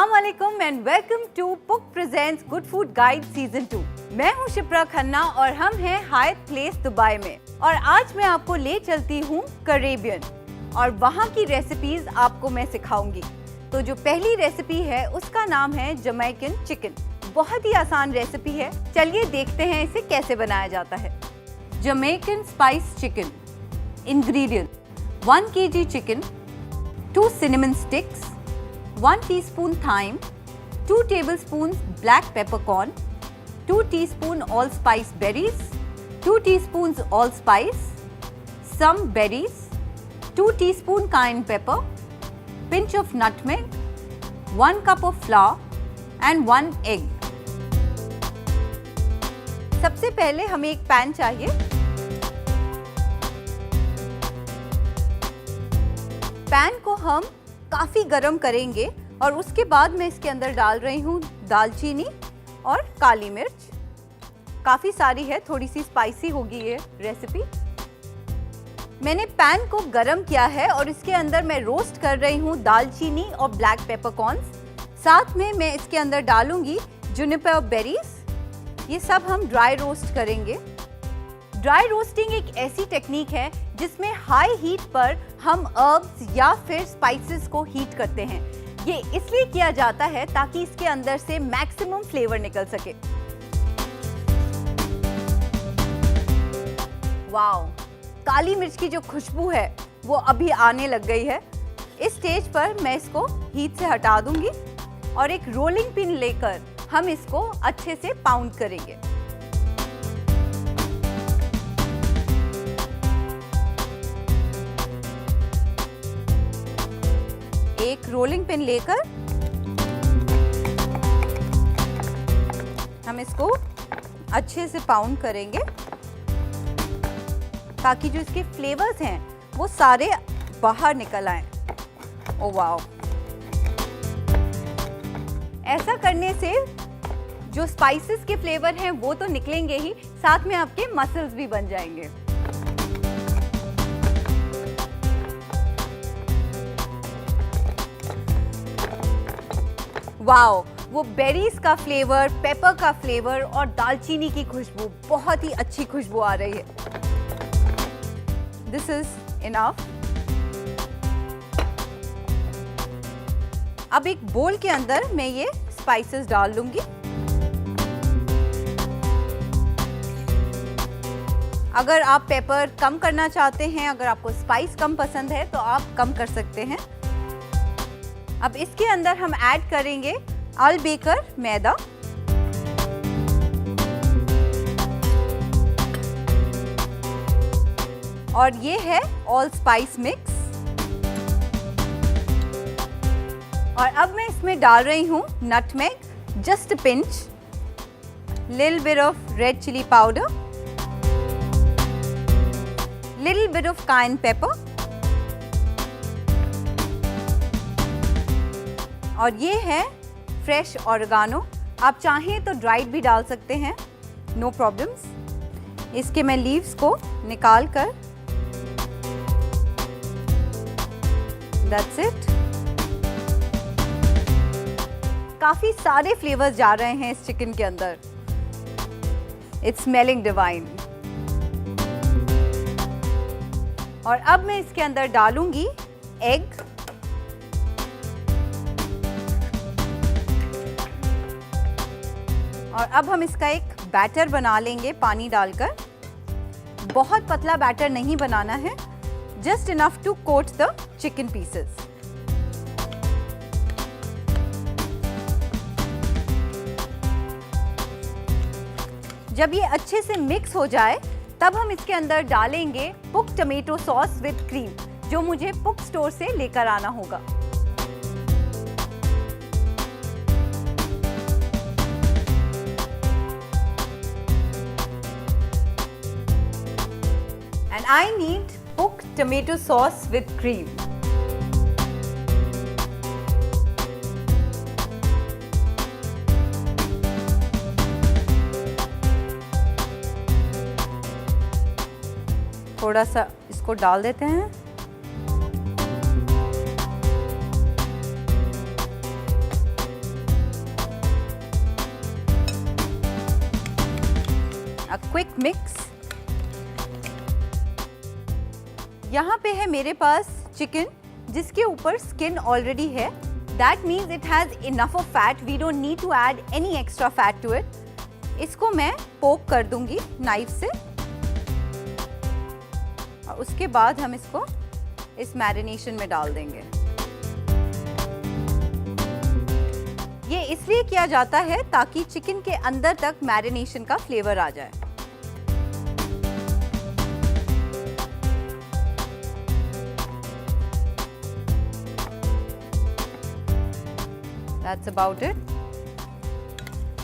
अस्सलाम वालेकुम and welcome to पुक presents good food guide season 2। मैं हूं शिप्रा खन्ना और हम हैं हायत प्लेस दुबई में और आज मैं आपको ले चलती हूं कैरेबियन और वहां की रेसिपीज आपको मैं सिखाऊंगी। तो जो पहली रेसिपी है उसका नाम है जमैकन चिकन। बहुत ही आसान रेसिपी है, चलिए देखते हैं इसे कैसे बनाया जाता है। Jamaican spice chicken. Ingredient 1 kg chicken, 2 cinnamon sticks, 1 teaspoon thyme, 2 tablespoons black peppercorn, 2 teaspoon allspice berries, 2 teaspoons allspice, some berries, 2 teaspoon cayenne pepper, pinch of nutmeg, 1 cup of flour and 1 egg। सबसे पहले हमें एक pan चाहिए। Pan को हम काफ़ी गरम करेंगे और उसके बाद मैं इसके अंदर डाल रही हूँ दालचीनी और काली मिर्च। काफ़ी सारी है, थोड़ी सी स्पाइसी होगी ये रेसिपी। मैंने पैन को गरम किया है और इसके अंदर मैं रोस्ट कर रही हूँ दालचीनी और ब्लैक पेपरकॉर्न्स। साथ में मैं इसके अंदर डालूंगी जुनिपर बेरीज। ये सब हम ड्राई रोस्ट करेंगे। ड्राई रोस्टिंग एक ऐसी टेक्निक है जिसमें हाई हीट पर हम हर्ब्स या फिर स्पाइसेस को हीट करते हैं। ये इसलिए किया जाता है ताकि इसके अंदर से मैक्सिमम फ्लेवर निकल सके। वाओ, काली मिर्च की जो खुशबू है वो अभी आने लग गई है। इस स्टेज पर मैं इसको हीट से हटा दूंगी और एक रोलिंग पिन लेकर हम इसको अच्छे से पाउंड करेंगे। एक रोलिंग पिन लेकर हम इसको अच्छे से पाउंड करेंगे ताकि जो इसके फ्लेवर्स हैं वो सारे बाहर निकल आएं। ओ वाओ, ऐसा करने से जो स्पाइसेस के फ्लेवर हैं वो तो निकलेंगे ही, साथ में आपके मसल्स भी बन जाएंगे। वाओ, वो बेरीज का फ्लेवर, पेपर का फ्लेवर और दालचीनी की खुशबू, बहुत ही अच्छी खुशबू आ रही है। This is enough. अब एक बोल के अंदर मैं ये स्पाइसेस डाल लूंगी। अगर आप पेपर कम करना चाहते हैं, अगर आपको स्पाइस कम पसंद है तो आप कम कर सकते हैं। अब इसके अंदर हम ऐड करेंगे अल बेकर मैदा, और ये है ऑल स्पाइस मिक्स। और अब मैं इसमें डाल रही हूँ nutmeg, just pinch, little bit of red chilli powder, little bit of cayenne pepper, और ये है फ्रेश ऑरिगानो। आप चाहें तो ड्राइड भी डाल सकते हैं, नो प्रॉब्लम्स। इसके मैं लीव्स को निकाल कर, दैट्स इट। काफी सारे फ्लेवर्स जा रहे हैं इस चिकन के अंदर। It's smelling divine. और अब मैं इसके अंदर डालूंगी एग। और अब हम इसका एक बैटर बना लेंगे पानी डालकर। बहुत पतला बैटर नहीं बनाना है, just enough to coat the chicken pieces. जब ये अच्छे से मिक्स हो जाए तब हम इसके अंदर डालेंगे पुक टमेटो सॉस विद क्रीम, जो मुझे पुक स्टोर से लेकर आना होगा। And I need Puck tomato sauce with cream. थोड़ा सा इसको डाल देते हैं। A quick mix. यहाँ पे है मेरे पास चिकन जिसके ऊपर स्किन ऑलरेडी है. That means it has enough of fat. We don't need to add any extra fat to it. इसको मैं पोक कर दूंगी नाइफ से और उसके बाद हम इसको इस मैरिनेशन में डाल देंगे. ये इसलिए किया जाता है ताकि चिकन के अंदर तक मैरिनेशन का फ्लेवर आ जाए. That's about it.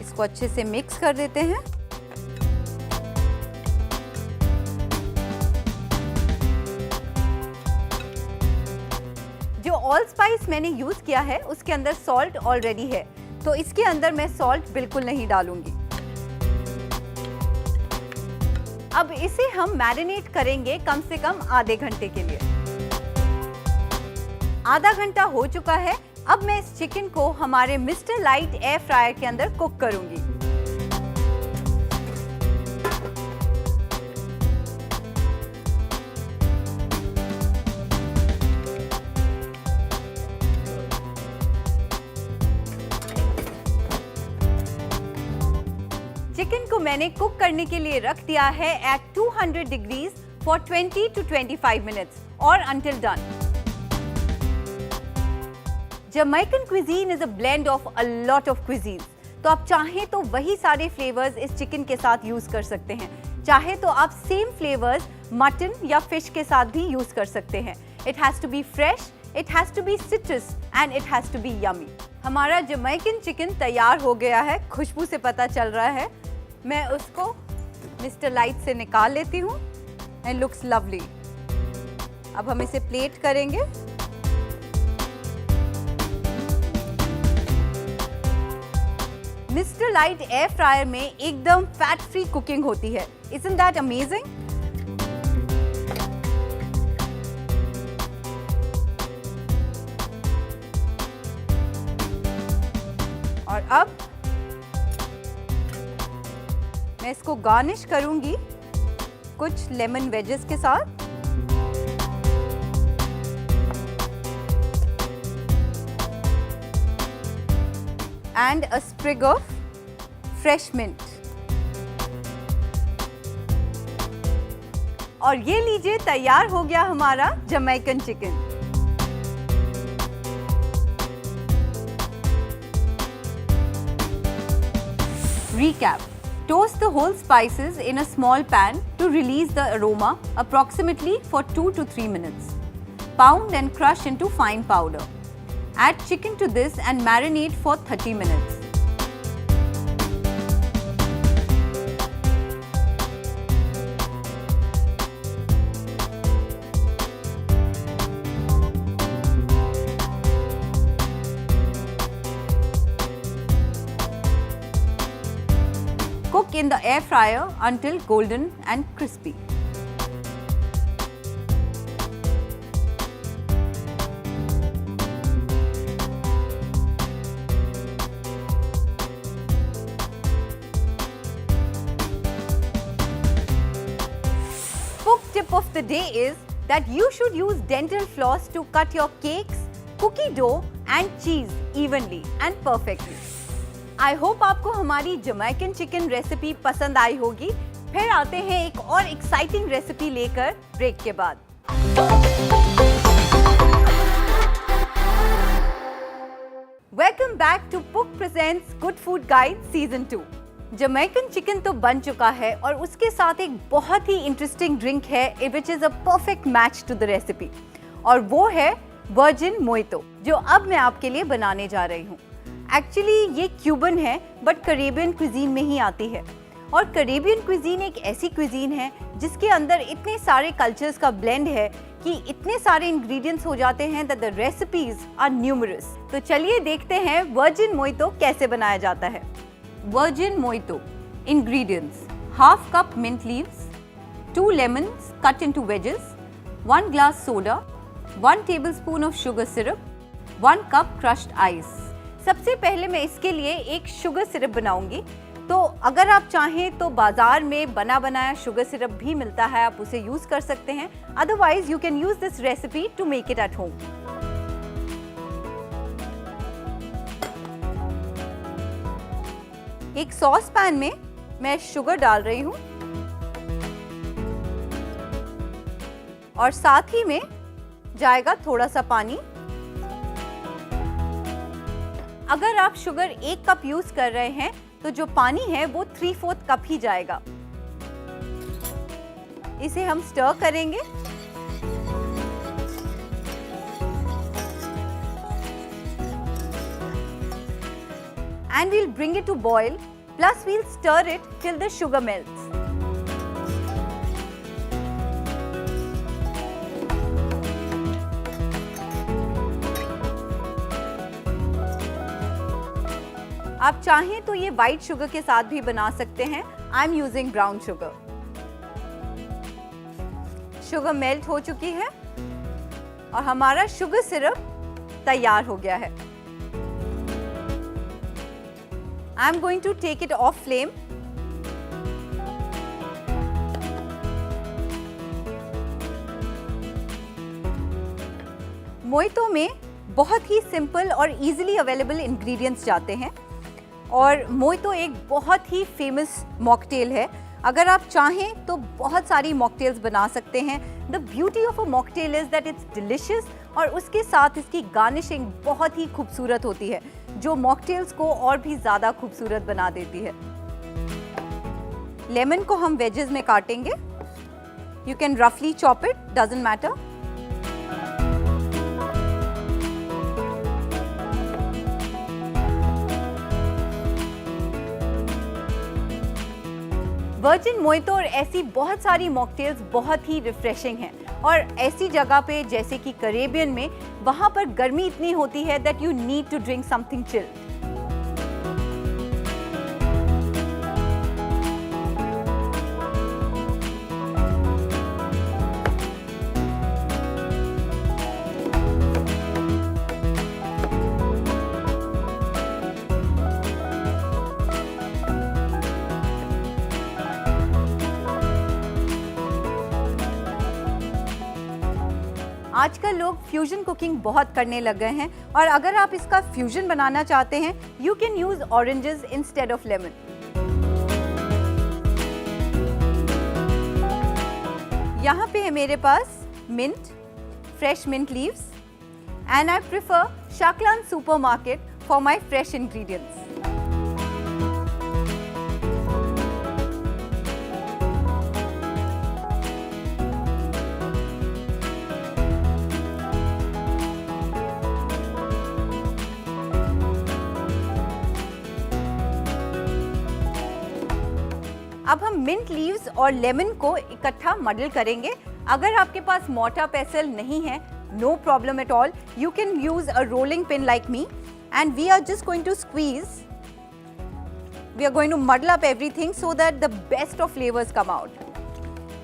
इसको अच्छे से मिक्स कर देते हैं. जो ऑल स्पाइस मैंने यूज किया है उसके अंदर सॉल्ट ऑलरेडी है, तो इसके अंदर मैं सॉल्ट बिल्कुल नहीं डालूंगी. अब इसे हम मैरिनेट करेंगे कम से कम आधे घंटे के लिए. आधा घंटा हो चुका है. अब मैं इस चिकन को हमारे मिस्टर लाइट एयर फ्रायर के अंदर कुक करूंगी. चिकन को मैंने कुक करने के लिए रख दिया है at 200 degrees for 20 to 25 minutes और until done. Jamaican cuisine is a blend of a lot of cuisines. तो आप चाहें तो वही सारे फ्लेवर्स इस चिकन के साथ यूज कर सकते हैं. चाहे तो आप सेम फ्लेवर्स मटन या फिश के साथ भी यूज कर सकते हैं. It has to be fresh, it has to be citrus and it has to be yummy. हमारा जमैकन चिकन तैयार हो गया है. खुशबू से पता चल रहा है. मैं उसको मिस्टर लाइट से निकाल लेती हूँ. It looks lovely. अब हम इसे प्लेट करेंगे. मिस्टर लाइट एयर फ्रायर में एकदम फैट फ्री कुकिंग होती है. Isn't that amazing? और अब मैं इसको गार्निश करूंगी कुछ लेमन वेजेस के साथ. And a sprig of fresh mint. और ये लीजिए तैयार हो गया हमारा Jamaican chicken. Recap. Toast the whole spices in a small pan to release the aroma approximately for 2 to 3 minutes. Pound and crush into fine powder. Add chicken to this and marinate for 30 minutes. Cook in the air fryer until golden and crispy. Tip of the day is that you should use dental floss to cut your cakes, cookie dough and cheese evenly and perfectly. I hope आपको हमारी Jamaican chicken recipe पसंद आई होगी. फिर आते हैं एक और exciting recipe लेकर ब्रेक के बाद. Welcome back to Pook Presents Good Food Guide Season 2. Jamaican chicken तो बन चुका है और उसके साथ एक बहुत ही इंटरेस्टिंग ड्रिंक है which is a perfect match to the recipe, और वो है वर्जिन मोइतो, जो अब मैं आपके लिए बनाने जा रही हूँ. एक्चुअली ये क्यूबन है बट करेबियन क्विजीन में ही आती है. और करेबियन क्विजीन एक ऐसी क्विजीन है जिसके अंदर इतने सारे कल्चर्स का ब्लेंड है कि इतने सारे इंग्रेडिएंट्स हो जाते हैं that the recipes are numerous. तो चलिए देखते हैं वर्जिन मोइतो कैसे बनाया जाता है. Virgin Mojito. Ingredients: half cup mint leaves, 2 lemons cut into wedges, 1 glass soda, 1 tablespoon of sugar syrup, 1 cup crushed ice. सबसे पहले मैं इसके लिए एक शुगर सिरप बनाऊंगी. तो अगर आप चाहें तो बाजार में बना बनाया शुगर सिरप भी मिलता है, आप उसे यूज कर सकते हैं। Otherwise you can use this recipe to make it at home. एक सॉस पैन में मैं शुगर डाल रही हूं और साथ ही में जाएगा थोड़ा सा पानी। अगर आप शुगर 1 कप यूज कर रहे हैं तो जो पानी है वो 3/4 कप ही जाएगा। इसे हम स्टर करेंगे। And we'll bring it to boil, plus we'll stir it till the sugar melts. आप चाहें तो ये व्हाइट शुगर के साथ भी बना सकते हैं। I am using brown sugar. Sugar melt हो चुकी है और हमारा शुगर सिरप तैयार हो गया है। I am going to take it off flame. Mojito में बहुत ही सिंपल और इजीली अवेलेबल इंग्रेडिएंट्स जाते हैं और मोइतो एक बहुत ही फेमस मॉकटेल है। अगर आप चाहें तो बहुत सारी मॉकटेल्स बना सकते हैं। The beauty of a mocktail is that it's delicious और उसके साथ इसकी गार्निशिंग बहुत ही खूबसूरत होती है, जो मॉकटेल्स को और भी ज़्यादा खूबसूरत बना देती है। लेमन को हम वेजेस में काटेंगे। यू कैन रफली chop it, doesn't matter. Virgin mojito और ऐसी बहुत सारी मॉकटेल्स बहुत ही रिफ्रेशिंग हैं और ऐसी जगह पे जैसे कि कैरेबियन में, वहां पर गर्मी इतनी होती है that you need to drink something chilled. आजकल लोग फ्यूजन कुकिंग बहुत करने लग गए हैं और अगर आप इसका फ्यूजन बनाना चाहते हैं, you can use oranges instead of lemon. यहाँ पे है मेरे पास mint, fresh mint leaves, and I prefer शाकलान supermarket for my fresh ingredients. अब हम मिंट लीव्स और लेमन को इकट्ठा मडल करेंगे। अगर आपके पास मोटा पेसल नहीं है, no problem at all, you can use a rolling pin like me and we are just going to squeeze. We are going to muddle up everything so that the best of flavours come out.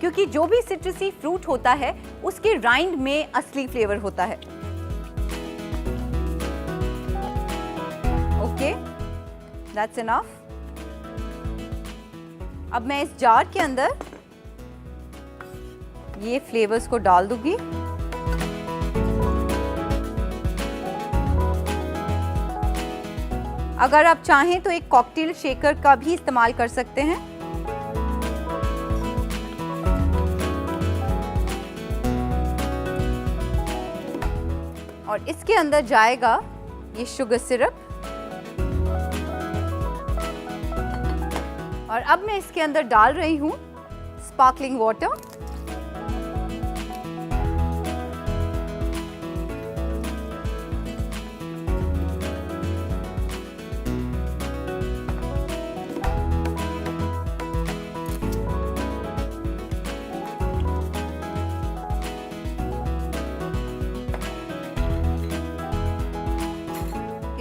क्योंकि जो भी सिट्रसी fruit होता है उसके राइंड में असली flavour होता है। Okay, that's enough. अब मैं इस जार के अंदर ये फ्लेवर्स को डाल दूंगी। अगर आप चाहें तो एक कॉकटेल शेकर का भी इस्तेमाल कर सकते हैं। और इसके अंदर जाएगा ये शुगर सिरप और अब मैं इसके अंदर डाल रही हूं स्पार्कलिंग वाटर।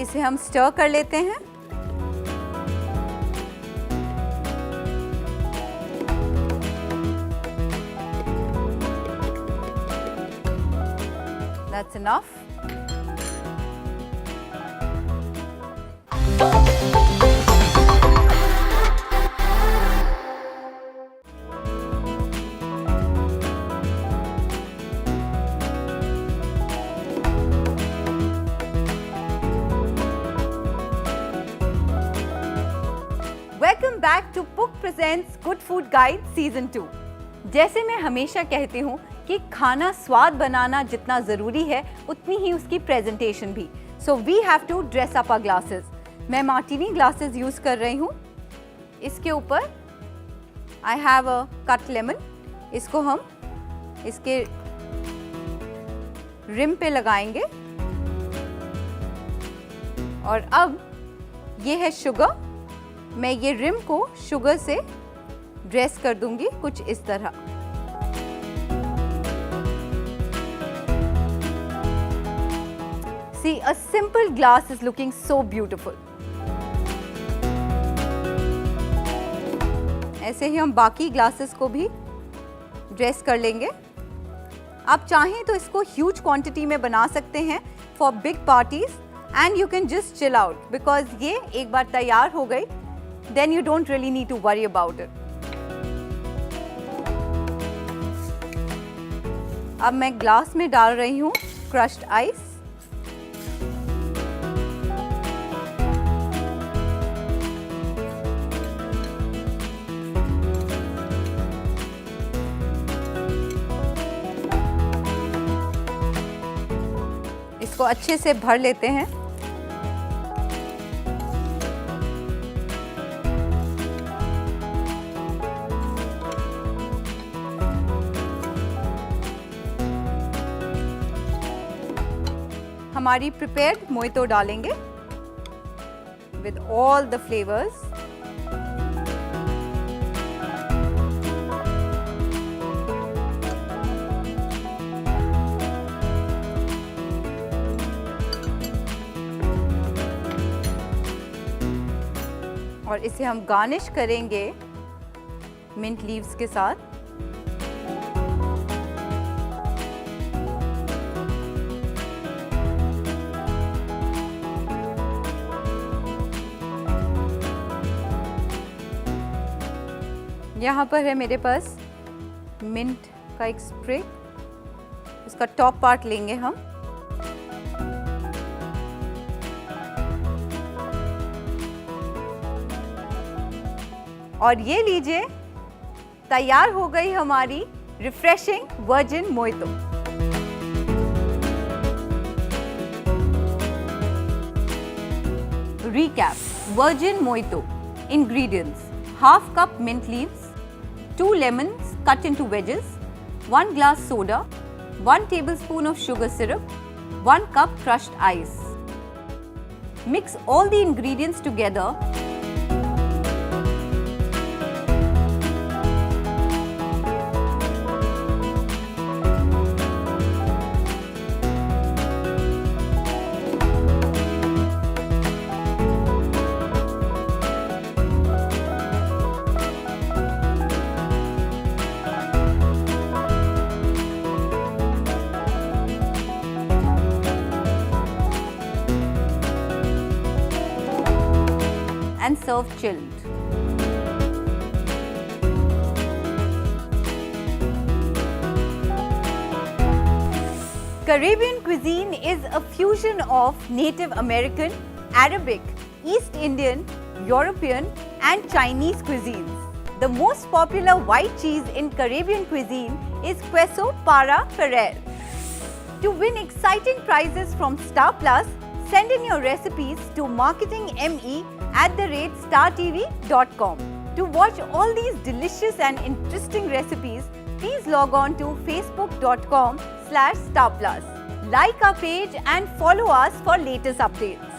इसे हम स्टर कर लेते हैं। That's enough. Welcome back to पुक presents good food guide season 2। जैसे मैं हमेशा कहती हूँ कि खाना स्वाद बनाना जितना ज़रूरी है उतनी ही उसकी प्रेजेंटेशन भी। So we have to dress up our glasses. मैं मार्टिनी ग्लासेस यूज़ कर रही हूँ। इसके ऊपर I have a cut lemon. इसको हम इसके रिम पे लगाएंगे। और अब ये है शुगर। मैं ये रिम को शुगर से ड्रेस कर दूंगी कुछ इस तरह। See, a simple glass is looking so beautiful. ऐसे ही हम बाकी ग्लासेस को भी ड्रेस कर लेंगे। आप चाहें तो इसको ह्यूज क्वांटिटी में बना सकते हैं for big parties and you can just chill out, because ये एक बार तैयार हो गई then you don't really need to worry about it. अब मैं ग्लास में डाल रही हूँ क्रश्ड आइस। इसको अच्छे से भर लेते हैं। हमारी प्रिपेयर्ड मोइतो डालेंगे विद ऑल द फ्लेवर्स। और इसे हम गार्निश करेंगे मिंट लीव्स के साथ। यहाँ पर है मेरे पास मिंट का एक स्प्रे। इसका टॉप पार्ट लेंगे हम। और ये लीजिए, तैयार हो गई हमारी refreshing virgin mojito. Recap: Virgin Mojito. Ingredients: ½ cup mint leaves, 2 lemons cut into wedges, 1 glass soda, 1 tablespoon of sugar syrup, 1 cup crushed ice. Mix all the ingredients together. And serve chilled. Caribbean cuisine is a fusion of Native American, Arabic, East Indian, European and Chinese cuisines. The most popular white cheese in Caribbean cuisine is Queso para Ferrer. To win exciting prizes from Star Plus, send in your recipes to marketingme@startv.com. To watch all these delicious and interesting recipes, please log on to facebook.com/starplus. Like our page and follow us for latest updates.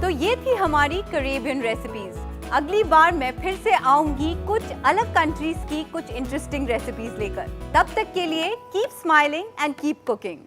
तो ये थी हमारी Caribbean recipes. अगली बार मैं फिर से आऊंगी कुछ अलग कंट्रीज की कुछ इंटरेस्टिंग रेसिपीज लेकर। तब तक के लिए keep smiling and keep cooking.